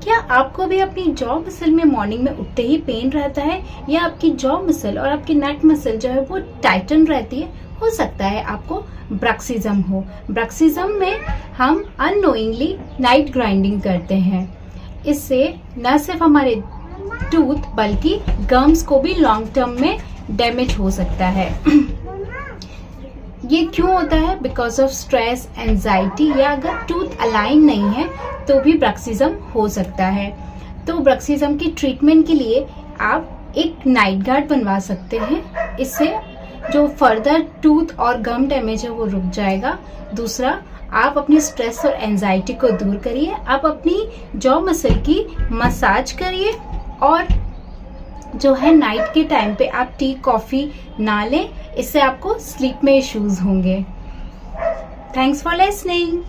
क्या आपको भी अपनी जॉ मसल में मॉर्निंग में उठते ही पेन रहता है, या आपकी जॉ मसल और आपकी नेक मसल जो है वो टाइटन रहती है? हो सकता है आपको ब्रक्सिज्म हो। ब्रक्सिज्म में हम अननोइंगली नाइट ग्राइंडिंग करते हैं। इससे न सिर्फ हमारे टूथ बल्कि गम्स को भी लॉन्ग टर्म में डैमेज हो सकता है। ये क्यों होता है? बिकॉज ऑफ स्ट्रेस, एंजाइटी, या अगर टूथ अलाइन नहीं है तो भी ब्रक्सिज्म हो सकता है। तो ब्रक्सिज्म की ट्रीटमेंट के लिए आप एक नाइट गार्ड बनवा सकते हैं। इससे जो फर्दर टूथ और गम डैमेज है वो रुक जाएगा। दूसरा, आप अपनी स्ट्रेस और एंजाइटी को दूर करिए। आप अपनी जॉ मसल की मसाज करिए, और जो है नाइट के टाइम पे आप टी कॉफी ना लें, इससे आपको स्लीप में इश्यूज होंगे। Thanks for listening.